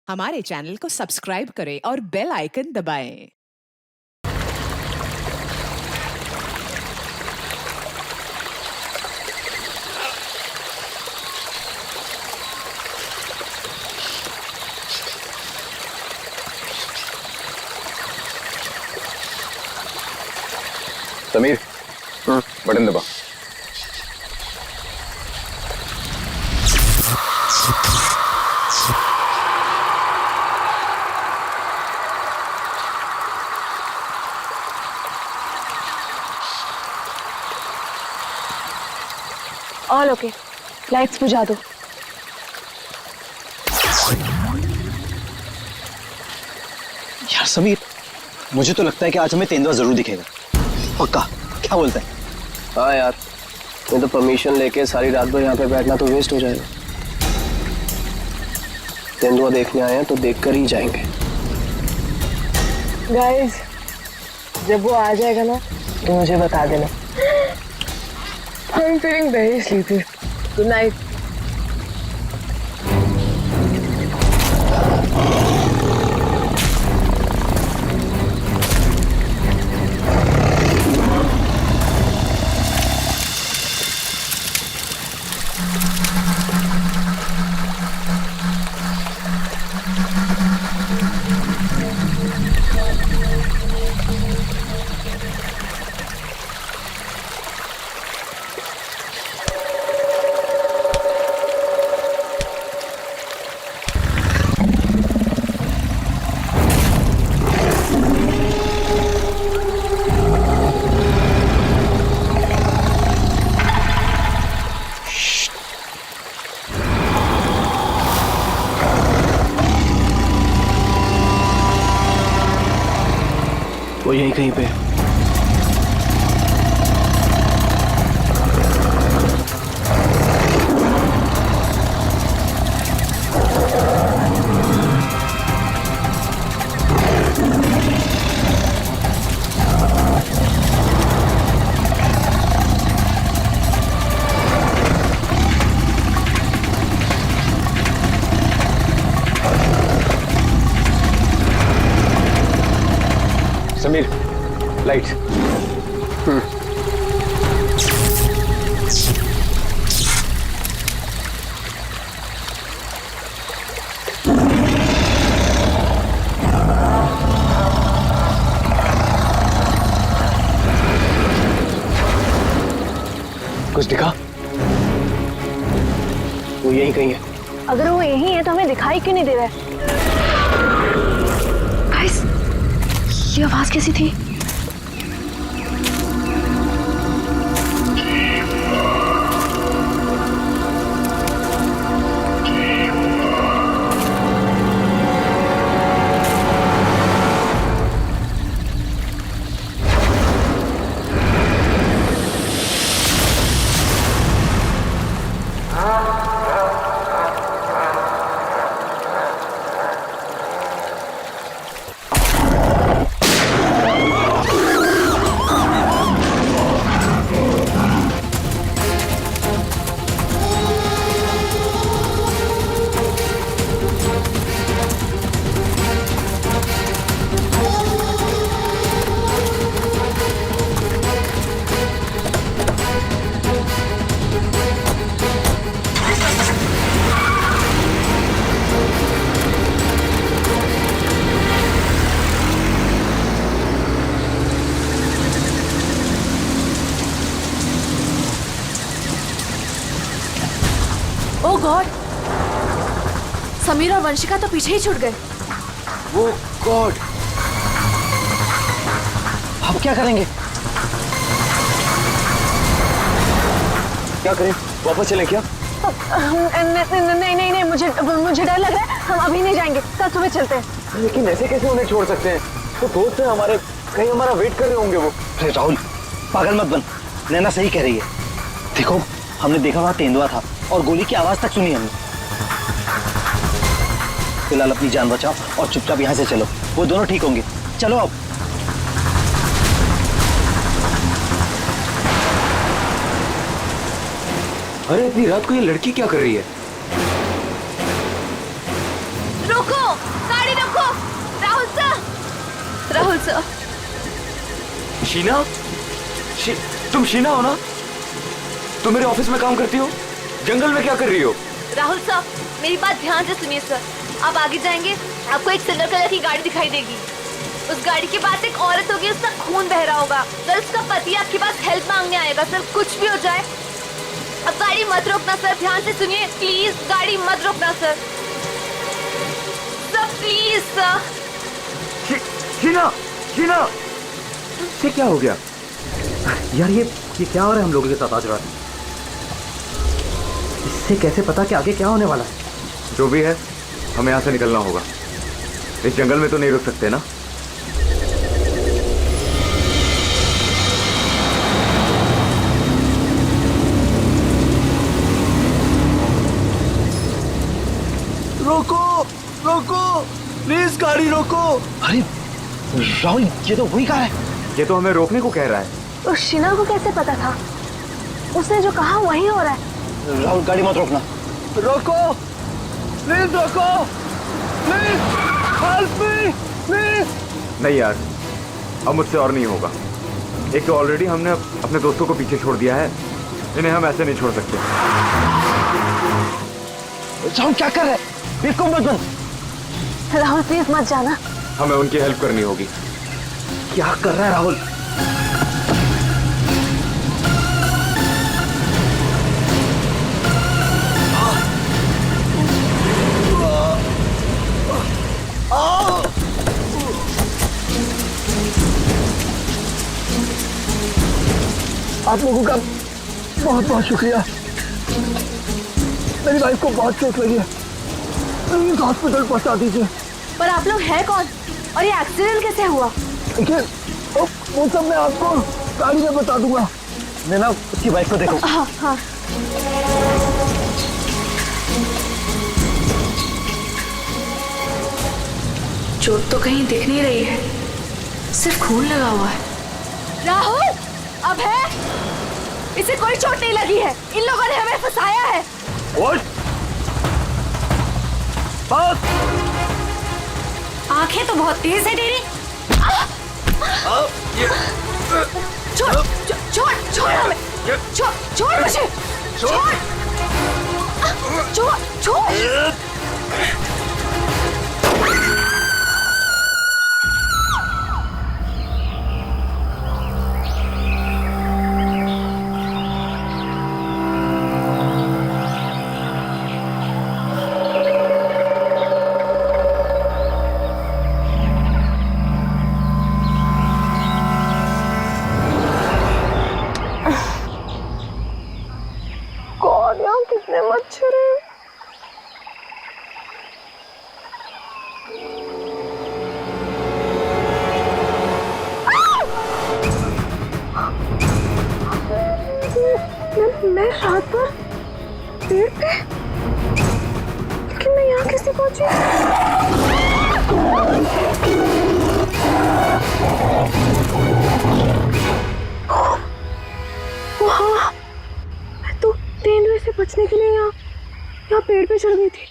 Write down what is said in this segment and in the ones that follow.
हमारे चैनल को सब्सक्राइब करें और बेल आइकन दबाएं। समीर, बटन दबा। ऑल ओके, लाइट्स बुझा दो। यार समीर, मुझे तो लगता है कि आज हमें तेंदुआ जरूर दिखेगा। पक्का? क्या बोलता है? हाँ यार, मैं तो परमिशन लेके सारी रात भर यहाँ पे बैठना तो वेस्ट हो जाएगा। तेंदुआ देखने आए हैं तो देखकर ही जाएंगे। गाइस, जब वो आ जाएगा ना तो मुझे बता देना। I'm feeling very sleepy. Good night. वो यहीं कहीं पे है। समीर, लाइट। कुछ दिखा? वो यहीं कहीं है। अगर वो यही है तो हमें दिखाई क्यों नहीं दे रहा है? गाइस, ये आवाज कैसी थी? ओह गॉड, समीर और वंशिका तो पीछे ही छूट गए। वो गॉड, अब क्या करेंगे? क्या करें? वापस चलें क्या? नहीं नहीं नहीं, मुझे डर लग रहा है। हम अभी नहीं जाएंगे, कल सुबह चलते हैं। लेकिन ऐसे कैसे उन्हें छोड़ सकते हैं? तो दोस्त हैं हमारे, कहीं हमारा वेट कर रहे होंगे वो। अरे राहुल, पागल मत बन। नैना सही कह रही है। देखो, हमने देखा वहां तेंदुआ था और गोली की आवाज तक सुनी हमने। फिलहाल अपनी जान बचाओ और चुपचाप यहाँ से चलो। वो दोनों ठीक होंगे। चलो अब। अरे इतनी रात को ये लड़की क्या कर रही है? रुको, सर। शीना, तुम शीना हो ना? तुम मेरे ऑफिस में काम करती हो? जंगल में क्या कर रही हो? राहुल सर, मेरी बात ध्यान से सुनिए सर। आप आगे जाएंगे, आपको एक सिल्वर कलर की गाड़ी दिखाई देगी। उस गाड़ी के पास एक औरत होगी, उसका खून बह रहा होगा। सर, उसका पति आपके पास हेल्प मांगने आएगा। सर, कुछ भी हो जाए अब गाड़ी मत रोकना सर। ध्यान से सुनिए प्लीज, गाड़ी मत रोकना sir. Sir please sir. Sheena, Sheena, ये क्या हो गया यार ये क्या हो रहा है हम लोगों के साथ आज रात? इससे कैसे पता कि आगे क्या होने वाला है? जो भी है, हमें यहाँ से निकलना होगा। इस जंगल में तो नहीं रुक सकते ना। रोको, रोको, प्लीज गाड़ी रोको। अरे राहुल, ये तो वही कार है। ये तो हमें रोकने को कह रहा है। तो शीना को कैसे पता था? उसने जो कहा वही हो रहा है। राहुल, गाड़ी मत रोकना। रोको, प्लीज रोको, प्लीज हेल्प मी, प्लीज। नहीं यार, अब मुझसे और नहीं होगा। एक तो ऑलरेडी हमने अपने दोस्तों को पीछे छोड़ दिया है, इन्हें हम ऐसे नहीं छोड़ सकते। राहुल क्या कर रहे हैं? बिल्कुल मत बन। राहुल प्लीज मत जाना। हमें उनकी हेल्प करनी होगी। क्या कर रहा है राहुल? आप लोगों का बहुत बहुत शुक्रिया। मेरी वाइफ को बहुत चोट लगी है, प्लीज हॉस्पिटल पहुंचा दीजिए। पर आप लोग हैं कौन और ये एक्सीडेंट कैसे हुआ? देखिए, वो सब मैं आपको गाड़ी में बता दूंगा। नैना, उसकी वाइफ को देखो। हाँ हाँ। चोट तो कहीं दिख नहीं रही है, सिर्फ खून लगा हुआ है। राहुल, अब है, इसे कोई चोट नहीं लगी है। इन लोगों ने हमें फंसाया है। आंखें तो बहुत तेज है तेरी। छोड़ छोड़ छोड़ हमें, छोड़ छोड़ मुझे, छोड़ छोड़ छोड़। कितने मच्छर हैं। मैं रात पर पेड़ पे, लेकिन मैं यहाँ कैसे पहुंची? वहाँ मैं तो तेंदुए से बचने के लिए यहाँ पेड़ पे चढ़ गई थी।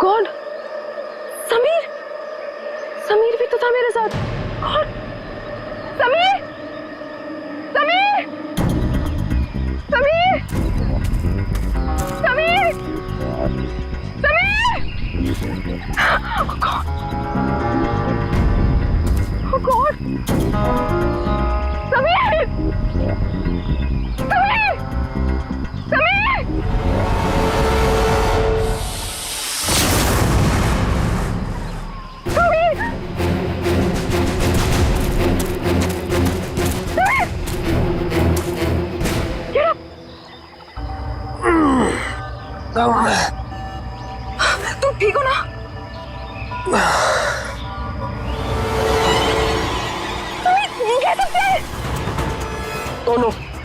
गॉड, समीर, समीर भी तो था मेरे साथ। God, Sameer, Sameer, Sameer, Sameer, Sameer. Oh God, oh God, Sameer, Sameer, Sameer. Sameer!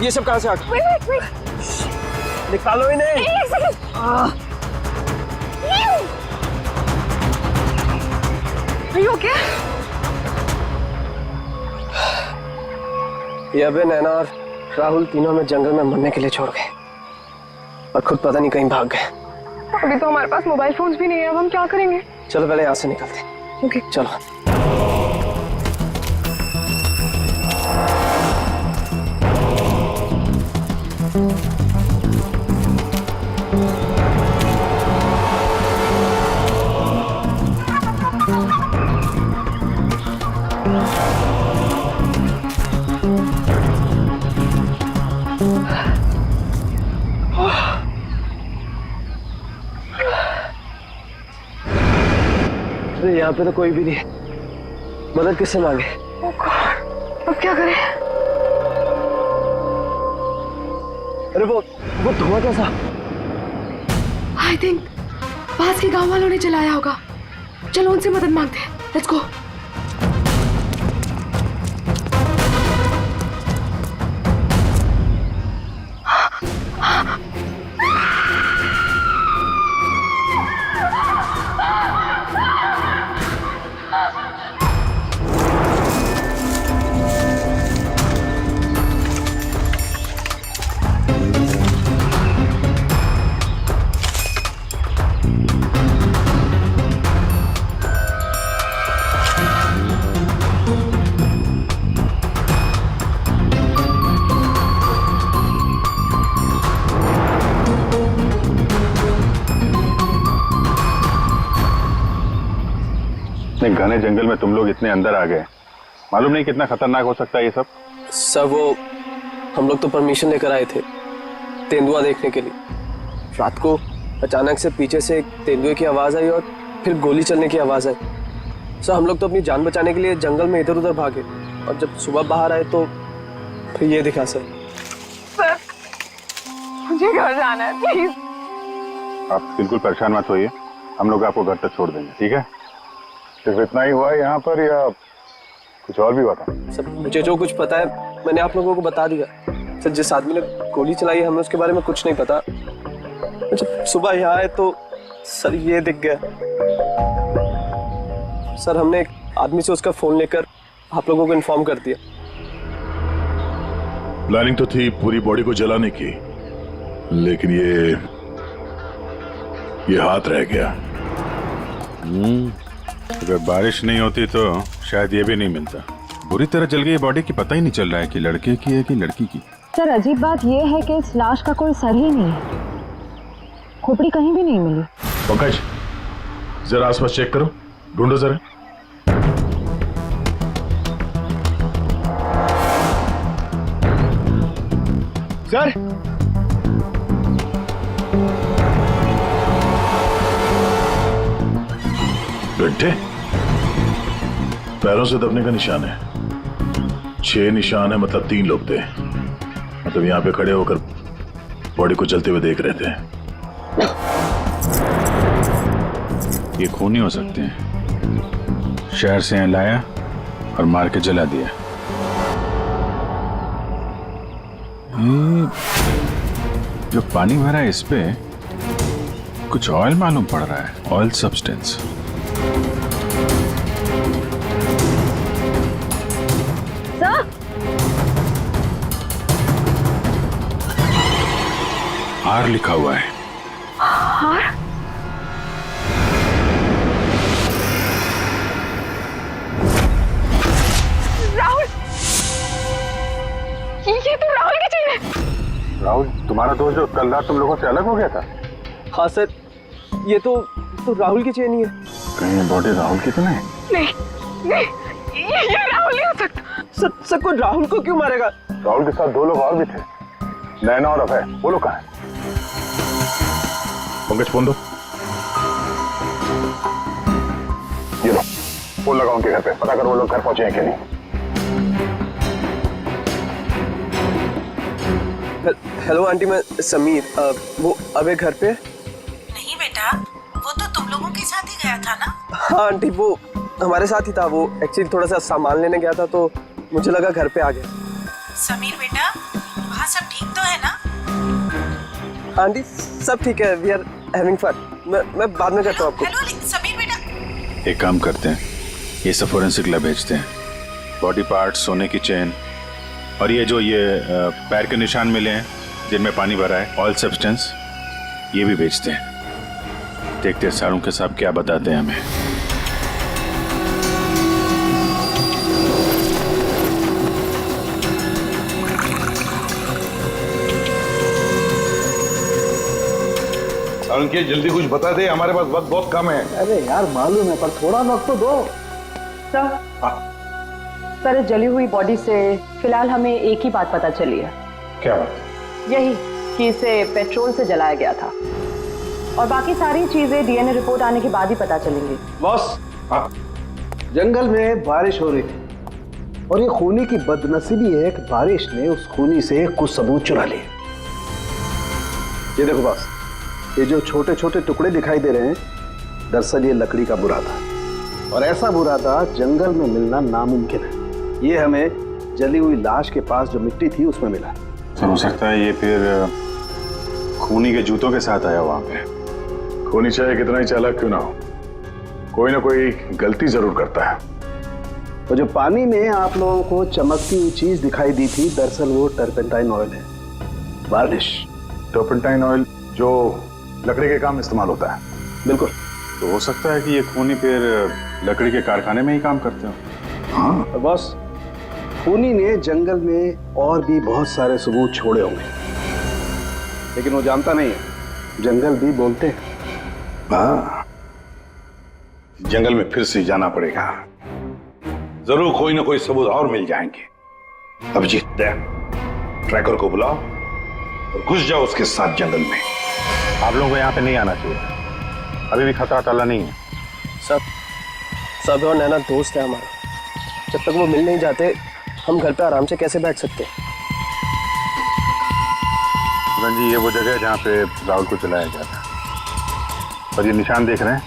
ये सब कहाँ से आ गया? wait. निकालो इन्हें। एक सेकंड। Are you okay? ये अबे, नैना और राहुल तीनों में जंगल में मरने के लिए छोड़ गए और खुद पता नहीं कहीं भाग गए। अभी तो हमारे पास मोबाइल फोन्स भी नहीं है, अब हम क्या करेंगे? चलो पहले यहाँ से निकलते हैं। ओके चलो। अरे यहाँ पे तो कोई भी नहीं है, मदद किससे मांगे? अब क्या करें? अरे वो धुआं कैसा? आई थिंक पास के गांव वालों ने चलाया होगा। चलो उनसे मदद मांगते हैं। Let's go. इतने घने जंगल में तुम लोग इतने अंदर आ गए, मालूम नहीं कितना खतरनाक हो सकता है ये सब। सर वो हम लोग तो परमिशन लेकर आए थे तेंदुआ देखने के लिए। रात को अचानक से पीछे से एक तेंदुए की आवाज आई और फिर गोली चलने की आवाज आई। सर हम लोग तो अपनी जान बचाने के लिए जंगल में इधर उधर भागे और जब सुबह बाहर आए तो फिर ये दिखा। सर मुझे घर जाना है, प्लीज। आप बिल्कुल परेशान मत होइए, हम लोग आपको घर तक छोड़ देंगे, ठीक है? सिर्फ इतना ही हुआ है यहाँ पर या कुछ और भी हुआ था? सर मुझे जो कुछ पता है मैंने आप लोगों को बता दिया। सर जिस आदमी ने गोली चलाई है हमें उसके बारे में कुछ नहीं पता। जब सुबह यहाँ आए तो सर ये दिख गया। सर हमने एक आदमी से उसका फोन लेकर आप लोगों को इन्फॉर्म कर दिया। प्लानिंग तो थी पूरी बॉडी को जलाने की, लेकिन ये हाथ रह गया। अगर बारिश नहीं होती तो शायद ये भी नहीं मिलता। बुरी तरह जल गई बॉडी की, पता ही नहीं चल रहा है कि लड़के की है कि लड़की की। सर अजीब बात यह है कि इस लाश का कोई सर ही नहीं है, खोपड़ी कहीं भी नहीं मिली। पंकज जरा आसपास चेक करो, ढूंढो जरा। सर गड्ढे, पैरों से दबने का निशान है। 6 निशान है, मतलब 3 लोग थे। मतलब यहाँ पे खड़े होकर बॉडी को जलते हुए देख रहे थे। ये खून ही हो सकते हैं। शहर से यहाँ लाया और मार के जला दिया। जो पानी भरा है इस पे कुछ ऑयल मालूम पड़ रहा है, ऑयल सब्सटेंस। आर लिखा हुआ है। आर? राहुल, ये तो राहुल की चेन है। राहुल तुम्हारा दोस्त जो कल रात तुम लोगों से अलग हो गया था? हाँ सर, ये तो राहुल की चेन ही है। कहीं ये बॉडी राहुल की तो नहीं? नहीं, ये राहुल नहीं हो सकता। सर को राहुल को क्यों मारेगा? राहुल के साथ 2 लोग और भी थे, नैना और अभय। वो लोग कहाँ हैं? पंकज फोन दो। ये लो, फोन लगाओ उनके घर पे, पता करो वो लोग घर पहुंचे हैं कि नहीं। हेलो आंटी, मैं समीर। वो अबे घर पे? नहीं बेटा, वो तो तुम लोगों के साथ ही गया था ना? हाँ आंटी, वो हमारे साथ ही था। वो एक्चुअली थोड़ा सा सामान लेने गया था तो मुझे लगा घर पे आ गया। समीर बेटा, वहाँ वहाँ सब ठीक तो है ना? आंटी सब ठीक है, वी आर हैविंग फन। मैं बाद में करता हूँ आपको। हेलो समीर बेटा। एक काम करते हैं, ये सब फोरेंसिक लैब भेजते हैं। बॉडी पार्ट्स, सोने की चेन और ये जो पैर के निशान मिले हैं जिनमें पानी भरा है, ऑयल सब्सटेंस, ये भी भेजते हैं। देखते हैं सारों के साहब क्या बताते हैं हमें। अंकित जल्दी कुछ बता दे, हमारे पास वक्त बहुत कम है। अरे यार मालूम है, पर थोड़ा वक्त तो दो। सर, इस जली हुई बॉडी से फिलहाल हमें एक ही बात पता चली है। क्या बात? यही कि इसे पेट्रोल से जलाया गया था, और बाकी सारी चीजें डीएनए रिपोर्ट आने के बाद ही पता चलेंगी। बॉस, जंगल में बारिश हो रही थी और ये खूनी की बदनसीबी है कि बारिश ने उस खूनी से कुछ सबूत चुरा लिए। ये देखो बॉस, ये जो छोटे छोटे टुकड़े दिखाई दे रहे हैं, दरअसल ये लकड़ी का बुरादा, और ऐसा बुरादा जंगल में मिलना नामुमकिन है। ये हमें जली हुई लाश के पास जो मिट्टी थी उसमें मिला। सर हो सकता है ये फिर खूनी के जूतों के साथ आया वहां पे। खूनी चाहे कितना ही चालाक क्यों ना हो, कोई ना कोई गलती जरूर करता है। तो जो पानी में आप लोगों को चमकती हुई चीज दिखाई दी थी, दरअसल वो टर्पेंटाइन ऑयल है, वार्निश। टर्पेंटाइन ऑयल जो लकड़ी के काम इस्तेमाल होता है? बिल्कुल। तो हो सकता है कि ये खूनी फिर लकड़ी के कारखाने में ही काम करते हो। हाँ। और बॉस, खूनी ने जंगल में और भी बहुत सारे सबूत छोड़े होंगे, लेकिन वो जानता नहीं है जंगल भी बोलते हैं। हाँ, जंगल में फिर से जाना पड़ेगा, जरूर कोई ना कोई सबूत और मिल जाएंगे। अभिजीत, ट्रैकर को बुलाओ और घुस जाओ उसके साथ जंगल में। आप लोगों को यहाँ पे नहीं आना चाहिए, अभी भी खतरा टला नहीं है। सब और नैना दोस्त है हमारा, जब तक वो मिल नहीं जाते हम घर पे आराम से कैसे बैठ सकते? जी ये वो जगह है जहाँ पे राहुल को चलाया गया था, और ये निशान देख रहे हैं,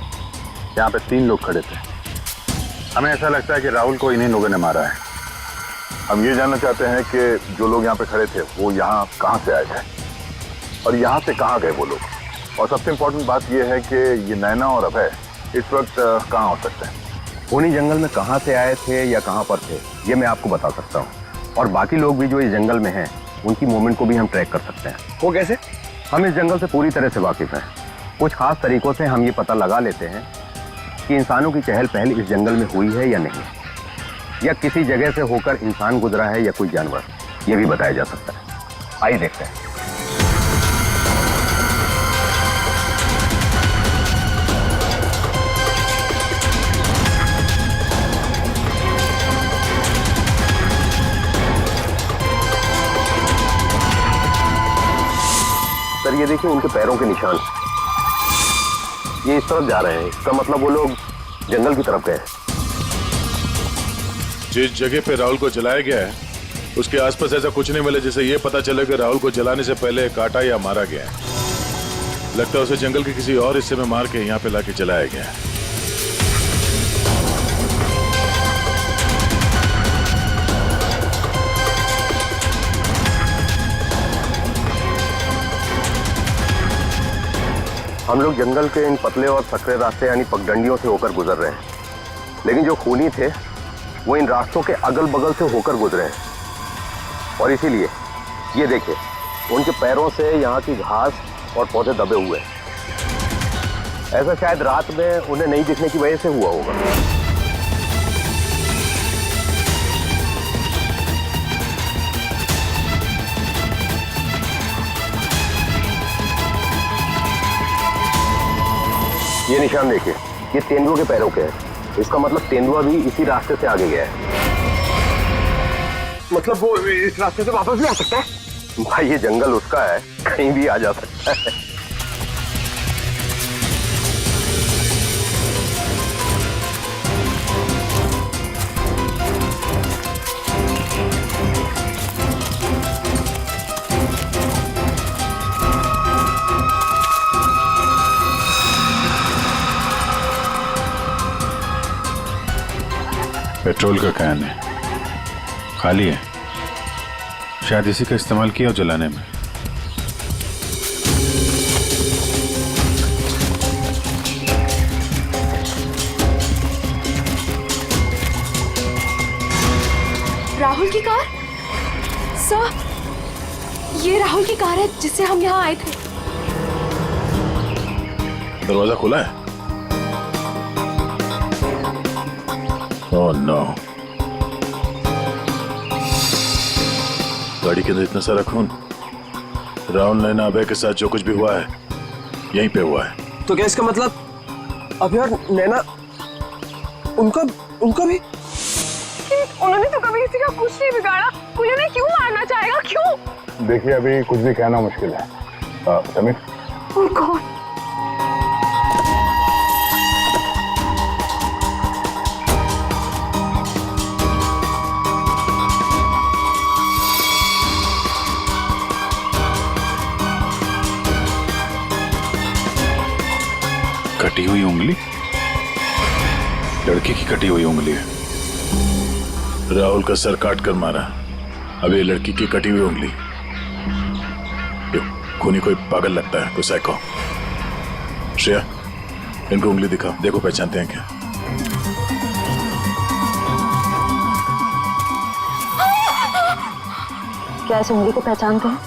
यहाँ पे 3 लोग खड़े थे। हमें ऐसा लगता है कि राहुल को इन्हीं लोगों ने मारा है। हम ये जानना चाहते हैं कि जो लोग यहाँ पे खड़े थे वो यहाँ कहाँ से आए थे और यहाँ से कहाँ गए वो लोग, और सबसे इम्पोर्टेंट बात ये है कि ये नैना और अभय इस वक्त कहाँ हो सकते हैं। खूनी जंगल में कहाँ से आए थे या कहाँ पर थे ये मैं आपको बता सकता हूँ, और बाकी लोग भी जो इस जंगल में हैं उनकी मूवमेंट को भी हम ट्रैक कर सकते हैं। वो कैसे? हम इस जंगल से पूरी तरह से वाकिफ हैं। कुछ खास तरीकों से हम ये पता लगा लेते हैं कि इंसानों की चहल पहल इस जंगल में हुई है या नहीं, या किसी जगह से होकर इंसान गुजरा है या कोई जानवर, ये भी बताया जा सकता है। आइए देखते हैं। सर ये देखिए उनके पैरों के निशान, ये इस तरफ जा रहे हैं, इसका मतलब वो लोग जंगल की तरफ गए। जिस जगह पे राहुल को जलाया गया है उसके आसपास ऐसा कुछ नहीं मिला जिससे ये पता चले कि राहुल को जलाने से पहले काटा या मारा गया है। लगता है उसे जंगल के किसी और हिस्से में मार के यहाँ पे लाके जलाया गया है। हम लोग जंगल के इन पतले और सकरे रास्ते यानी पगडंडियों से होकर गुजर रहे हैं, लेकिन जो खूनी थे वो इन रास्तों के अगल बगल से होकर गुजरे हैं, और इसीलिए ये देखिए उनके पैरों से यहाँ की घास और पौधे दबे हुए हैं। ऐसा शायद रात में उन्हें नहीं दिखने की वजह से हुआ होगा। ये निशान देखिए, ये तेंदुआ के पैरों के हैं, इसका मतलब तेंदुआ भी इसी रास्ते से आगे गया है। मतलब वो इस रास्ते से वापस भी आ सकता है? भाई ये जंगल उसका है, कहीं भी आ जा सकता है। पेट्रोल का कैन है, खाली है। शायद इसी का इस्तेमाल किया हो जलाने में। राहुल की कार? सर, ये राहुल की कार है जिससे हम यहाँ आए थे। दरवाजा खुला है? Oh no. गाड़ी के अंदर इतना सारा खून। राहुल नैना अभय के साथ जो कुछ भी हुआ है यहीं पे हुआ है। तो क्या इसका मतलब अभय और नैना उनका भी? उन्होंने तो कभी किसी का कुछ नहीं बिगाड़ा, कोई उन्हें क्यों मारना चाहेगा, क्यों? देखिए अभी कुछ भी कहना मुश्किल है। समीर, वो कौन? कटी हुई उंगली? लड़की की कटी हुई उंगली है। राहुल का सर काट कर मारा, अब ये लड़की की कटी हुई उंगली। ये खूनी कोई पागल लगता है, कोई साइको। श्रेया, इनको उंगली दिखाओ, देखो पहचानते हैं क्या। क्या इस उंगली को पहचानते हैं?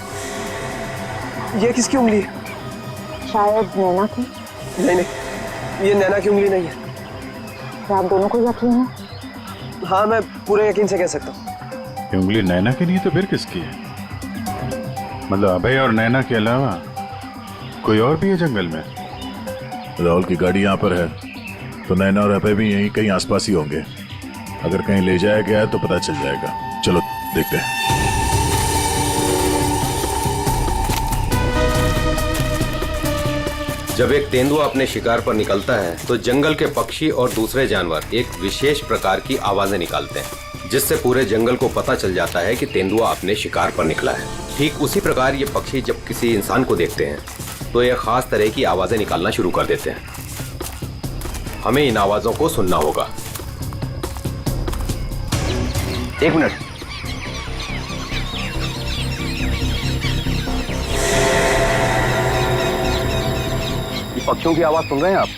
ये किसकी उंगली है? शायद नैना की। नहीं, ये नैना की उंगली नहीं है। क्या आप दोनों को यकीन है? हाँ, मैं पूरे यकीन से कह सकता हूँ। ये उंगली नैना की नहीं है तो फिर किसकी है? मतलब अभय और नैना के अलावा कोई और भी है जंगल में? राहुल की गाड़ी यहाँ पर है तो नैना और अभय भी यहीं कहीं आसपास ही होंगे। अगर कहीं ले जाया गया है तो पता चल जाएगा। चलो देखते हैं। जब एक तेंदुआ अपने शिकार पर निकलता है तो जंगल के पक्षी और दूसरे जानवर एक विशेष प्रकार की आवाजें निकालते हैं, जिससे पूरे जंगल को पता चल जाता है कि तेंदुआ अपने शिकार पर निकला है। ठीक उसी प्रकार ये पक्षी जब किसी इंसान को देखते हैं तो ये खास तरह की आवाजें निकालना शुरू कर देते हैं। हमें इन आवाजों को सुनना होगा। एक मिनट। पक्षियों की आवाज सुन रहे हैं आप?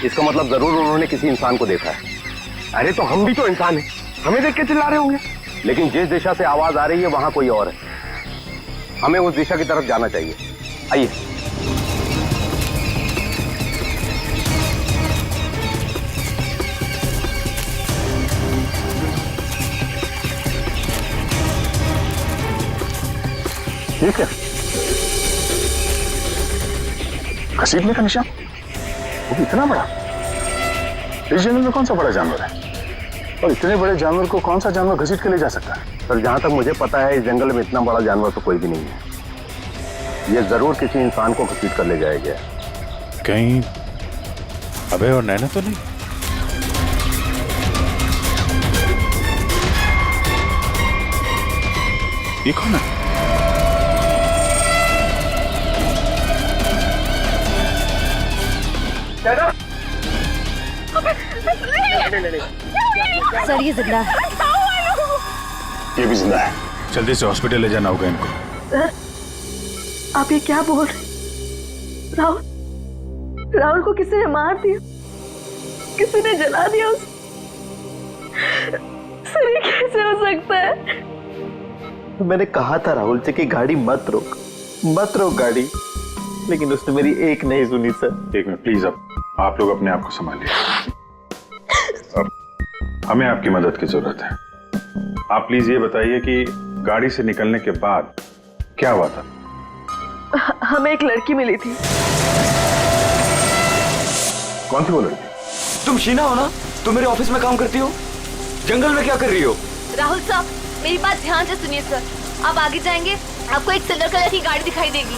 इसका मतलब जरूर उन्होंने किसी इंसान को देखा है। अरे तो हम भी तो इंसान हैं, हमें देख के चिल्ला रहे होंगे। लेकिन जिस दिशा से आवाज आ रही है वहां कोई और है। हमें उस दिशा की तरफ जाना चाहिए। आइए। ठीक है, घसीटने का निशान, वो भी इतना बड़ा। इस जंगल में कौन सा बड़ा जानवर है? और इतने बड़े जानवर को कौन सा जानवर घसीट के ले जा सकता है? सर, जहां तक मुझे पता है इस जंगल में इतना बड़ा जानवर तो कोई भी नहीं है। ये जरूर किसी इंसान को घसीट कर ले जाया गया। कहीं अभय और नैना तो नहीं? ये कौन है? सर, ये जिंदा है। ये भी जिंदा है। जल्दी से हॉस्पिटल ले जाना होगा इनको। सर, आप ये क्या बोल रहे? राहुल को किसी ने मार दिया, किसी ने जला दिया उसे। सर, ये कैसे हो सकता है? मैंने कहा था राहुल से कि गाड़ी मत रोक गाड़ी, लेकिन उसने मेरी एक नहीं सुनी सर। एक मिनट प्लीज, अब आप लोग अपने आप को संभालिए। अब हमें आपकी मदद की जरूरत है। आप प्लीज ये बताइए कि गाड़ी से निकलने के बाद क्या हुआ था? हमें एक लड़की मिली थी। कौन थी वो लड़की? तुम शीना हो ना? तुम मेरे ऑफिस में काम करती हो? जंगल में क्या कर रही हो? राहुल साहब, मेरी बात ध्यान से सुनिए सर। आप आगे जाएंगे, आपको एक सिल्वर कलर की गाड़ी दिखाई देगी।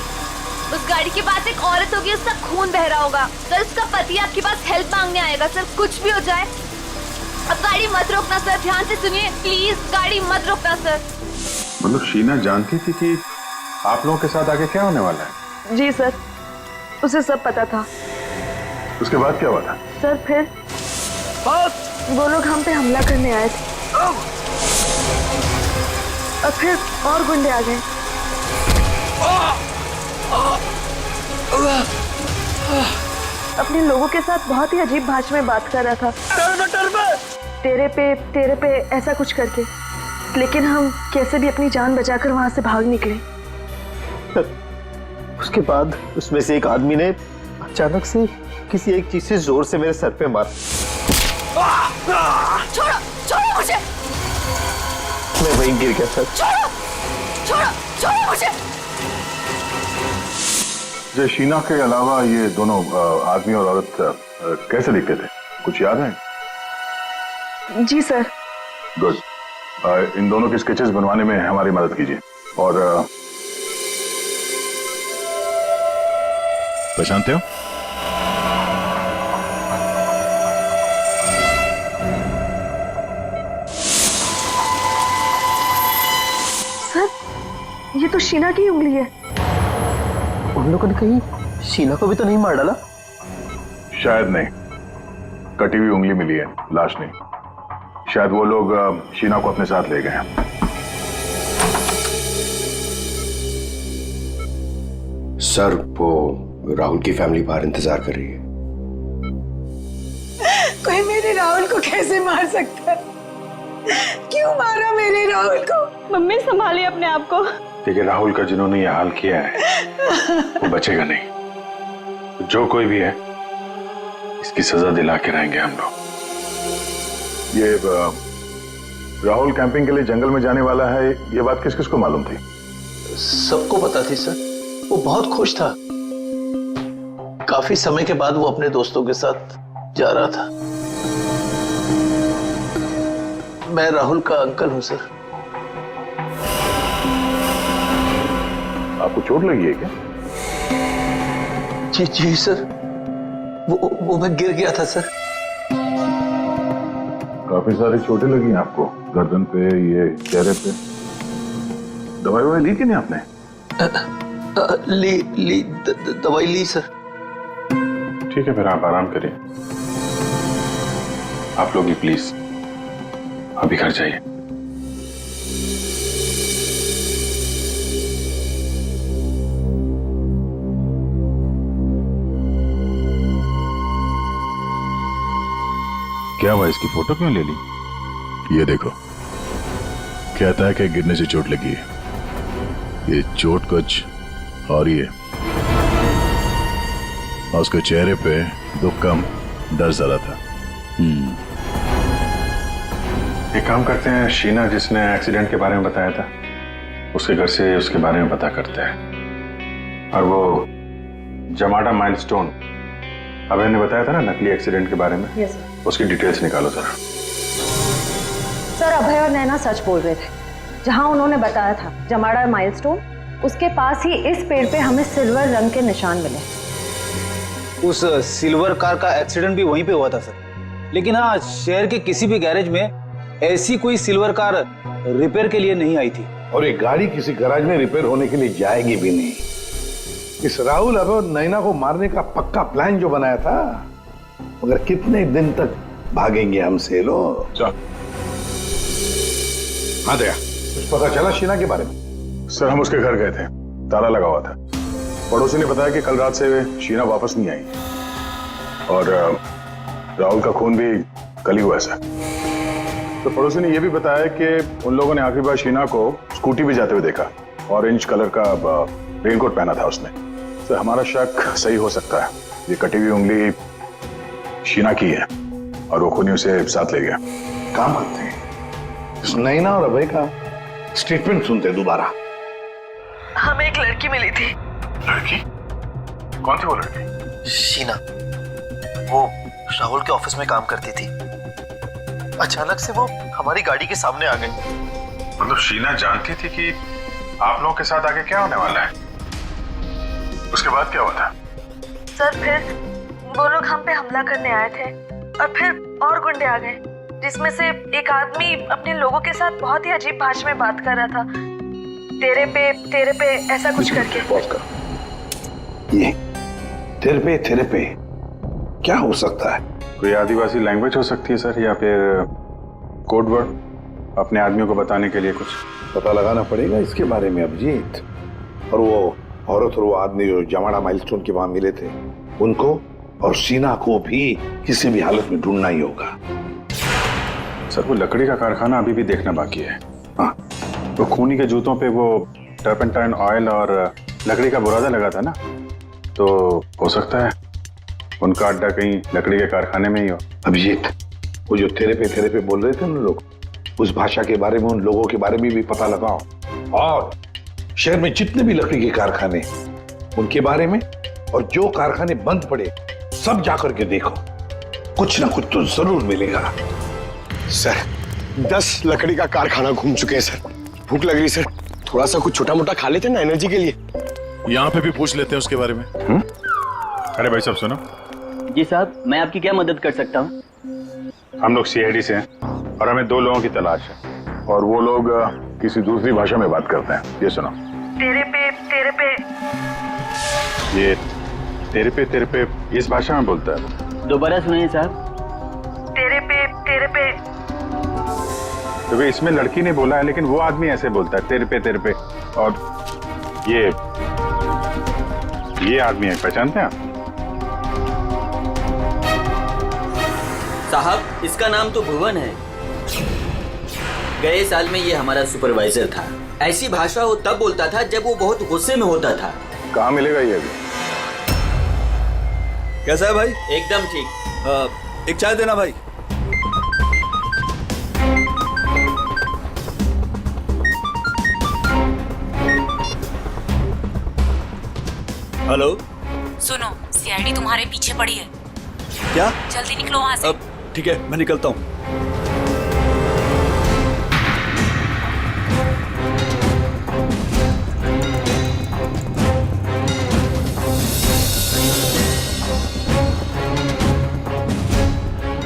उस गाड़ी के पास एक औरत होगी, उसका खून बह रहा होगा। सर, उसका पति आपके पास हेल्प मांगने आएगा। सर, कुछ भी हो जाए अब गाड़ी मत रोकना सर। ध्यान से सुनिए प्लीज, गाड़ी मत रोकना सर। मतलब शीना जानती थी कि आप लोगों के साथ आगे क्या होने वाला है? जी सर, उसे सब पता था। उसके बाद क्या हुआ था? सर, फिर वो लोग हम पे हमला करने आए थे। और फिर और गुंडे आ गए। अपने लोगों के साथ बहुत ही अजीब भाषा में बात कर रहा था, तेरे पे ऐसा कुछ करके। लेकिन हम कैसे भी अपनी जान बचाकर वहां से भाग निकले। उसके बाद उसमें से एक आदमी ने अचानक से किसी एक चीज से जोर से मेरे सर पे मारा। छोड़ो छोड़ो मुझे, मैं वहीं गिर गया था। छोड़ो छोड़ो छोड़ो मुझे। जो शीना के अलावा ये दोनों आदमी और औरत कैसे दिखते थे, कुछ याद है? जी सर। गुड। इन दोनों के स्केचेस बनवाने में हमारी मदद कीजिए। और पहचानते हो? सर ये तो शीना की उंगली है। उन लोगों ने कहीं शीना को भी तो नहीं मार डाला? शायद नहीं, कटी हुई उंगली मिली है, लाश नहीं। शायद वो लोग शीना को अपने साथ ले गए हैं। सर वो राहुल की फैमिली बाहर इंतजार कर रही है। कोई मेरे राहुल को कैसे मार सकता है? क्यों मारा मेरे राहुल को? मम्मी संभालिए अपने आप को। देखिए, राहुल का जिन्होंने ये हाल किया है वो बचेगा नहीं। जो कोई भी है इसकी सजा दिला के रहेंगे हम लोग। ये राहुल कैंपिंग के लिए जंगल में जाने वाला है, ये बात किस किस को मालूम थी? सबको पता थी सर। वो बहुत खुश था। काफी समय के बाद वो अपने दोस्तों के साथ जा रहा था। मैं राहुल का अंकल हूं सर। आपको चोट लगी है क्या? जी सर, वो मैं गिर गया था सर। काफी सारी चोटें लगी हैं आपको, गर्दन पे, ये चेहरे पे। दवाई ववाई ली कि नहीं आपने? दवाई ली सर। ठीक है, फिर आप आराम करिए। आप लोग भी प्लीज अभी घर जाइए। क्या हुआ, इसकी फोटो क्यों ले ली? ये देखो, कहता है कि गिरने से चोट लगी है। ये चोट कुछ और ही है। और उसके चेहरे पे दुख कम, डर ज्यादा था। एक काम करते हैं, शीना जिसने एक्सीडेंट के बारे में बताया था उसके घर से उसके बारे में पता करते हैं। और वो जमाडा माइलस्टोन अभय ने बताया था ना, नकली एक्सीडेंट के बारे में। Yes sir. उसकी डिटेल्स निकालो जरा। सर अभय और नैना सच बोल रहे थे। जहां उन्होंने बताया था जमाड़ा माइलस्टोन, उसके पास ही इस पेड़ पे हमें सिल्वर रंग के निशान मिले। उस सिल्वर कार का एक्सीडेंट भी वहीं पे हुआ था सर। लेकिन हाँ, शहर के किसी भी गैरेज में ऐसी कोई सिल्वर कार रिपेयर के लिए नहीं आई थी। और ये गाड़ी किसी गैराज में रिपेयर होने के लिए जाएगी भी नहीं। इस राहुल अब नैना को मारने का पक्का प्लान जो बनाया था, मगर कितने दिन तक भागेंगे हमसे लोग? हाँ दया, कुछ पता चला शीना के बारे में? सर हम उसके घर गए थे, ताला लगा हुआ था। पड़ोसी ने बताया कि कल रात से शीना वापस नहीं आई और राहुल का खून भी कल ही हुआ सर। तो पड़ोसी ने यह भी बताया कि उन लोगों ने आखिरी बार शीना को स्कूटी पे जाते हुए देखा। ऑरेंज कलर का रेनकोट पहना था उसने। तो हमारा शक सही हो सकता है, ये कटी हुई उंगली शीना की है और वो खूनी उसे साथ ले गया। काम करते हैं, इस नैना और अभय का स्टेटमेंट सुनते हैं दोबारा। हमें एक लड़की मिली थी। लड़की? कौन थी वो लड़की? शीना, वो राहुल के ऑफिस में काम करती थी। अचानक से वो हमारी गाड़ी के सामने आ गई। मतलब शीना जानती थी कि आप लोगों के साथ आगे क्या होने वाला है? उसके बाद क्या हुआ था? सर फिर वो लोग हम पे हमला करने आए थे और फिर और गुंडे आ गए, जिसमें से एक आदमी अपने लोगों के साथ बहुत ही अजीब भाषा में बात कर रहा था, तेरे पे ऐसा कुछ करके। पॉज करो। ये तेरे पे क्या हो सकता है? कोई आदिवासी लैंग्वेज हो सकती है सर, या फिर कोड वर्ड अपने आदमियों को बताने के लिए कुछ। पता लगाना पड़ेगा इसके बारे में अभिजीत। और वो औरत और वो आदमी जो जमाड़ा माइलस्टोन के वहां मिले थे, उनको और शीना को भी किसी भी हालत में ढूंढना ही होगा। सर वो लकड़ी का कारखाना अभी भी देखना बाकी है। हाँ, वो खूनी के जूतों पे वो टर्पेंटाइन ऑयल और लकड़ी का बुरादा लगा था ना, तो हो सकता है उनका अड्डा कहीं लकड़ी के कारखाने में ही हो। अभिजीत, वो जो तेरे पे बोल रहे थे ना लोग, उस भाषा के बारे में, उन लोगों के बारे में भी पता लगाओ, और शहर में जितने भी लकड़ी के कारखाने उनके बारे में, और जो कारखाने बंद पड़े सब जाकर के देखो, कुछ ना कुछ तो जरूर मिलेगा। सर 10 लकड़ी का कारखाना घूम चुके हैं सर। भूख लग रही सर, थोड़ा सा कुछ छोटा मोटा खा लेते ना एनर्जी के लिए। यहाँ पे भी पूछ लेते हैं उसके बारे में। अरे भाई साहब सुनो। जी साहब, मैं आपकी क्या मदद कर सकता हूँ? हम लोग सीआईडी से हैं और हमें 2 लोगों की तलाश है, और वो लोग किसी दूसरी भाषा में बात करते हैं। ये सुनो। तेरे पे ये तेरे पे इस भाषा में बोलता है। दोबारा सुनिए साहब। तेरे पे तो इसमें लड़की ने बोला है, लेकिन वो आदमी ऐसे बोलता है तेरे पे। और ये आदमी है, पहचानते हैं आप? साहब इसका नाम तो भुवन है। गए साल में ये हमारा सुपरवाइजर था। ऐसी भाषा वो तब बोलता था जब वो बहुत गुस्से में होता था। कहाँ मिलेगा ये अभी? कैसा है भाई? एकदम ठीक। एक चाय देना भाई। हेलो, सुनो, सीआईडी तुम्हारे पीछे पड़ी है। क्या? जल्दी निकलो वहाँ से। ठीक है, मैं निकलता हूँ।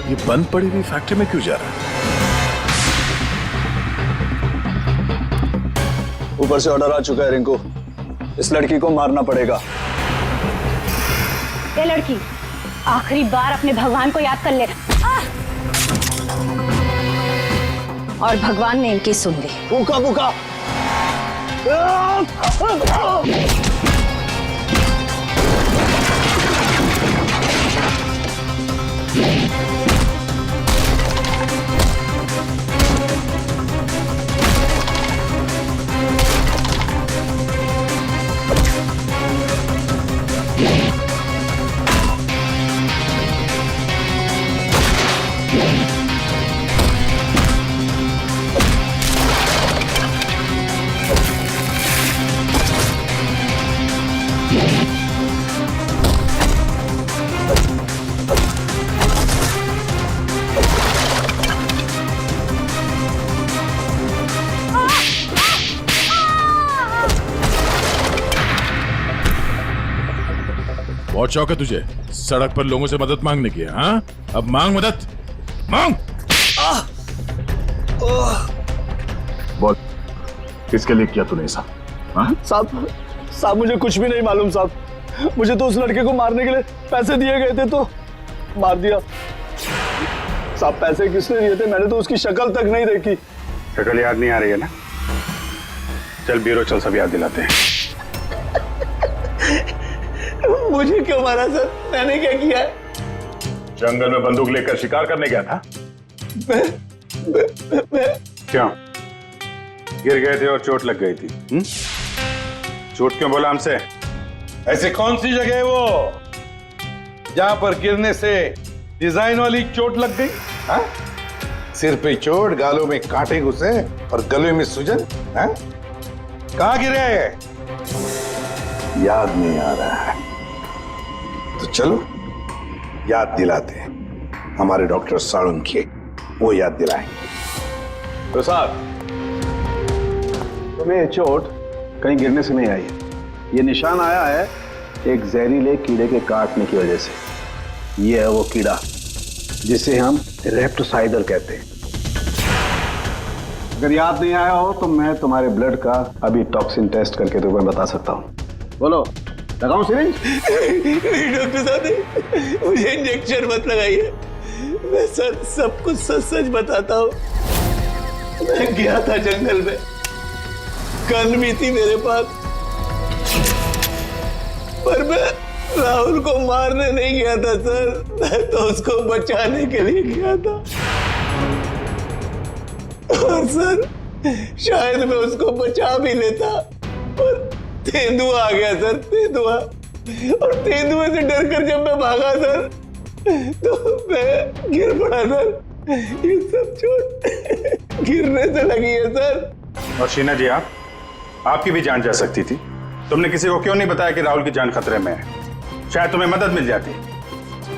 ये बंद पड़ी हुई फैक्ट्री में क्यों जा रहा है? ऊपर से ऑर्डर आ चुका है रिंकू, इस लड़की को मारना पड़ेगा। ये लड़की आखिरी बार अपने भगवान को याद कर ले। और भगवान ने इनकी सुन ली। भूखा भूखा। बहुत शौक है तुझे सड़क पर लोगों से मदद मांगने की। हाँ, अब मांग मदद, मांग। बोल, किसके लिए किया तूने ऐसा? साहब मुझे कुछ भी नहीं मालूम साहब। मुझे तो उस लड़के को मारने के लिए पैसे दिए गए थे तो मार दिया। साहब पैसे किसने दिए थे? मैंने तो उसकी शक्ल तक नहीं देखी। शक्ल याद नहीं आ रही है ना? चल ब्यूरो चल, सब याद दिलाते हैं। मुझे क्यों मारा सर? मैंने क्या किया है? जंगल में बंदूक लेकर शिकार करने गया था। क्यों गिर गए थे और चोट लग गई थी? चोट क्यों बोला हमसे? ऐसे कौन सी जगह है वो जहां पर गिरने से डिजाइन वाली चोट लग गई? हा? सिर पे चोट, गालों में कांटे घुसे और गले में सूजन। कहां गिरे? याद नहीं आ रहा है तो चलो याद दिलाते हैं। हमारे डॉक्टर साळुंखे वो याद दिलाएंगे। तो साहब, तुम्हें ये चोट कहीं गिरने से नहीं आई है। ये निशान आया है एक जहरीले कीड़े के काटने की वजह से। ये है वो कीड़ा जिसे हम रेप्टोसाइडल कहते हैं। अगर याद नहीं आया हो तो मैं तुम्हारे ब्लड का अभी टॉक्सिन टेस्ट करके तुम्हें बता सकता हूँ। बोलो, लगाऊं सिरिंज? डॉक्टर साहब मुझे इंजेक्शन मत लगाइए। मैं सब कुछ सच सच बताता हूँ। मैं गया था जंगल में गन भी थी मेरे पास, पर मैं राहुल को मारने नहीं गया था सर, मैं तो उसको बचाने के लिए गया था। और सर शायद मैं उसको बचा भी लेता, और तेंदुआ आ गया सर, तेंदुआ। और तेंदुए से डरकर जब मैं भागा सर, तो मैं गिर पड़ा सर। ये सब चोट गिरने से लगी है सर। और शीना जी, आपकी भी जान जा सकती थी। तुमने किसी को क्यों नहीं बताया कि राहुल की जान खतरे में है? शायद तुम्हें मदद मिल जाती।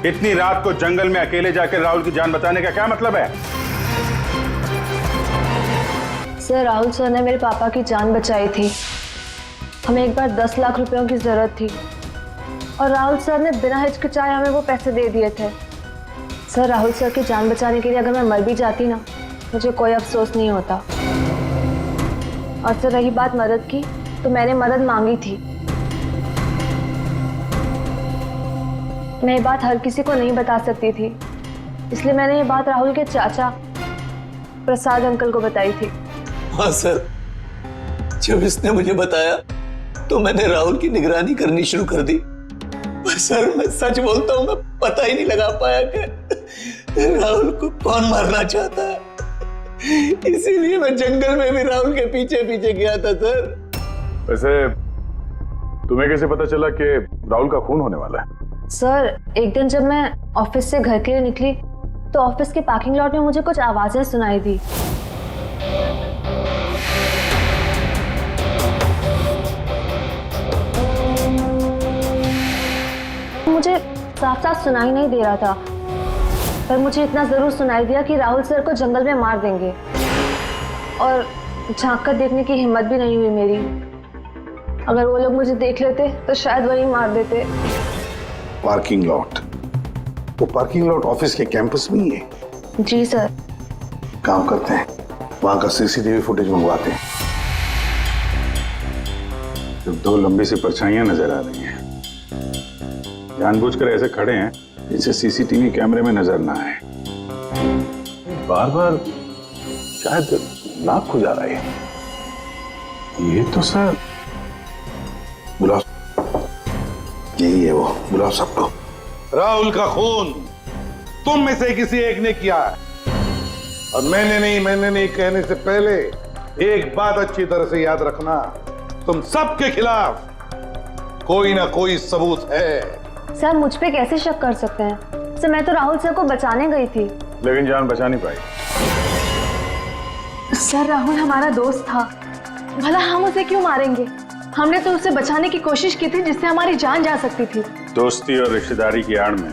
इतनी रात को जंगल में अकेले जाकर राहुल की जान बचाने का क्या मतलब है? सर, राहुल सर ने मेरे पापा की जान बचाई थी। हमें एक बार 10 लाख रुपयों की जरूरत थी और राहुल सर ने बिना हिचकिचाए हमें वो पैसे दे दिए थे। सर, राहुल सर की जान बचाने के लिए अगर मैं मर भी जाती ना, मुझे कोई अफसोस नहीं होता। और सर, रही बात मदद की, तो मैंने मदद मांगी थी। मैं ये बात हर किसी को नहीं बता सकती थी, इसलिए मैंने ये बात राहुल के चाचा प्रसाद अंकल को बताई थी। हाँ सर, जब इसने मुझे बताया तो मैंने राहुल की निगरानी करनी शुरू कर दी। पर सर, मैं सच बोलता हूँ, मैं पता ही नहीं लगा पाया कि राहुल को कौन मारना चाहता है। इसीलिए मैं जंगल में भी राहुल के पीछे पीछे गया था सर। वैसे तुम्हें कैसे पता चला कि राहुल का खून होने वाला है? सर, एक दिन जब मैं ऑफिस से घर के लिए निकली तो ऑफिस के पार्किंग लॉट में मुझे कुछ आवाजें सुनाई दी। मुझे साफ साफ सुनाई नहीं दे रहा था, पर मुझे इतना जरूर सुनाई दिया कि राहुल सर को जंगल में मार देंगे। और झांक कर देखने की हिम्मत भी नहीं हुई मेरी। अगर वो लोग मुझे देख लेते तो शायद वही मार देते। Parking lot? वो पार्किंग लॉट ऑफिस के कैंपस में ही है? जी सर। काम करते हैं, वहां का सीसीटीवी फुटेज मंगवाते हैं। जब 2 लंबी सी परछाइयां नजर आ रही हैं, जानबूझकर ऐसे खड़े हैं जिससे सीसीटीवी कैमरे में नजर ना आए। बार बार शायद नाक खुजा रहा है। ये तो सर, बुलाओ, यही है वो, बुलाओ सबको। राहुल का खून तुम में से किसी एक ने किया है, और मैंने नहीं कहने से पहले एक बात अच्छी तरह से याद रखना, तुम सबके खिलाफ कोई ना कोई सबूत है। सर, मुझ पे कैसे शक कर सकते हैं? सर, मैं तो राहुल सर को बचाने गई थी। लेकिन जान बचा नहीं पाई। सर, राहुल हमारा दोस्त था, भला हम उसे क्यों मारेंगे? हमने तो उसे बचाने की कोशिश की थी जिससे हमारी जान जा सकती थी। दोस्ती और रिश्तेदारी की आड़ में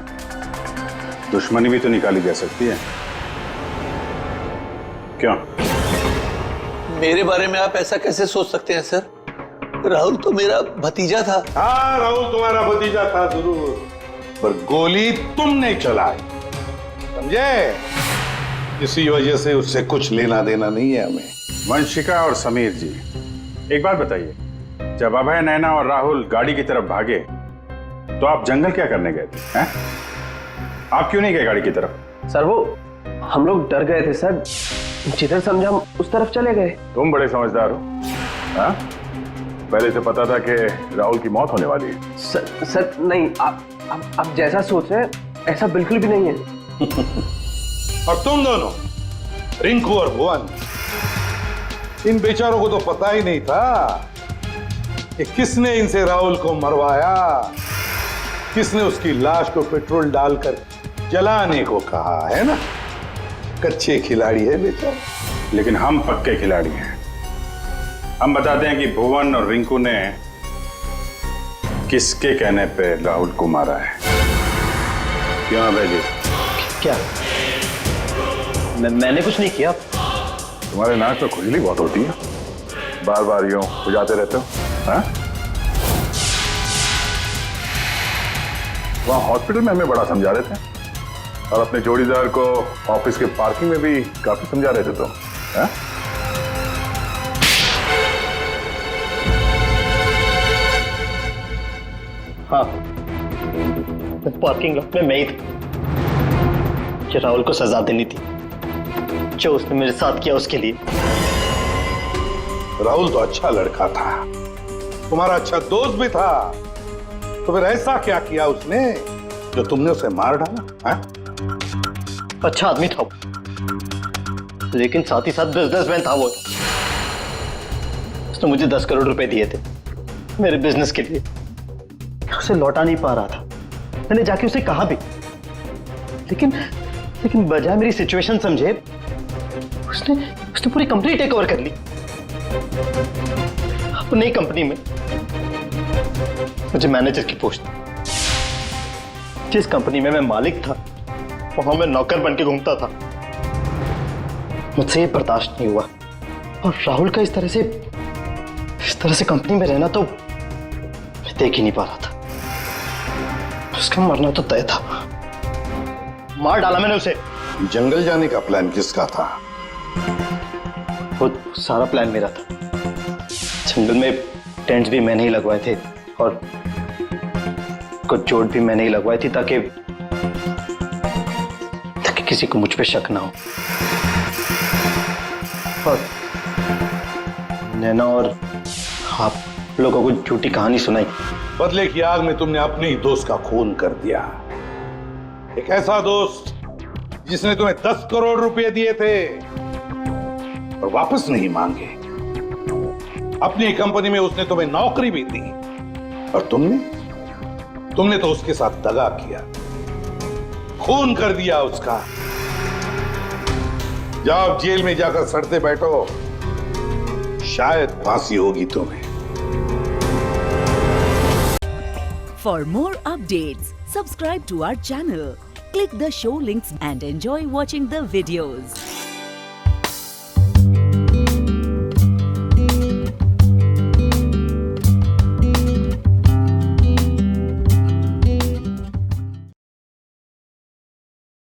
दुश्मनी भी तो निकाली जा सकती है, क्यों? मेरे बारे में आप ऐसा कैसे सोच सकते हैं सर? राहुल तो मेरा भतीजा था। हाँ, राहुल तुम्हारा भतीजा था जरूर, पर गोली तुमने चलाई, समझे? इसी वजह से उससे कुछ लेना देना नहीं है हमें। वंशिका और समीर जी, एक बात बताइए, जब अभय, नैना और राहुल गाड़ी की तरफ भागे तो आप जंगल क्या करने गए थे? हैं? आप क्यों नहीं गए गाड़ी की तरफ? सर, वो हम लोग डर गए थे सर, जिधर समझा हम उस तरफ चले गए। तुम बड़े समझदार हो। हाँ? पहले से पता था कि राहुल की मौत होने वाली है। सर नहीं, आप जैसा सोच रहे हैं ऐसा बिल्कुल भी नहीं है। और तुम दोनों, रिंकू और भुवन, इन बेचारों को तो पता ही नहीं था कि किसने इनसे राहुल को मरवाया, किसने उसकी लाश को पेट्रोल डालकर जलाने को कहा, है ना? कच्चे खिलाड़ी है बेचारा। लेकिन हम पक्के खिलाड़ी हैं। हम बताते हैं कि भुवन और रिंकू ने किसके कहने पे राहुल को मारा है। क्यों अभय जी? क्या? मैंने कुछ नहीं किया। तुम्हारे नाक पे खुजली बहुत होती है, बार बार यूं खुजाते रहते हो। हाँ? वहाँ हॉस्पिटल में हमें बड़ा समझा रहे थे, और अपने जोड़ीदार को ऑफिस के पार्किंग में भी काफी समझा रहे थे तुम। हाँ? हाँ, पार्किंग लॉट में मैं ही था। कि राहुल को सजा देनी थी जो उसने मेरे साथ किया उसके लिए। राहुल तो अच्छा लड़का था, तुम्हारा अच्छा दोस्त भी था, तो फिर ऐसा क्या किया उसने जो तुमने उसे मार डाला? हा? अच्छा आदमी था वो, लेकिन साथ ही साथ बिजनेसमैन था वो। उसने मुझे 10 करोड़ रुपए दिए थे मेरे बिजनेस के लिए, उसे लौटा नहीं पा रहा था। मैंने जाके उसे कहा भी, लेकिन बजाय मेरी सिचुएशन समझे उसने पूरी कंपनी टेक ओवर कर ली। अपनी कंपनी में मुझे मैनेजर की पोस्ट, जिस कंपनी में मैं मालिक था वहां मैं नौकर बन के घूमता था। मुझसे ये बर्दाश्त नहीं हुआ, और राहुल का इस तरह से कंपनी में रहना तो मैं देख ही नहीं पा रहा था। उसका मरना तो तय था, मार डाला मैंने उसे। जंगल जाने का प्लान किसका था? वो सारा प्लान मेरा था। जंगल में टेंट्स भी मैंने ही लगवाए थे, और कुछ चोट भी मैंने ही लगवाई थी ताकि किसी को मुझ पे शक ना हो। और नैना और आप लोगों को झूठी कहानी सुनाई। बदले की आग में तुमने अपने ही दोस्त का खून कर दिया। एक ऐसा दोस्त जिसने तुम्हें 10 करोड़ रुपए दिए थे और वापस नहीं मांगे। अपनी कंपनी में उसने तुम्हें नौकरी भी दी, और तुमने तो उसके साथ दगा किया, खून कर दिया उसका। जाओ जेल में जाकर सड़ते बैठो, शायद फांसी होगी तुम्हें। For more updates, subscribe to our channel, click the show links and enjoy watching the videos.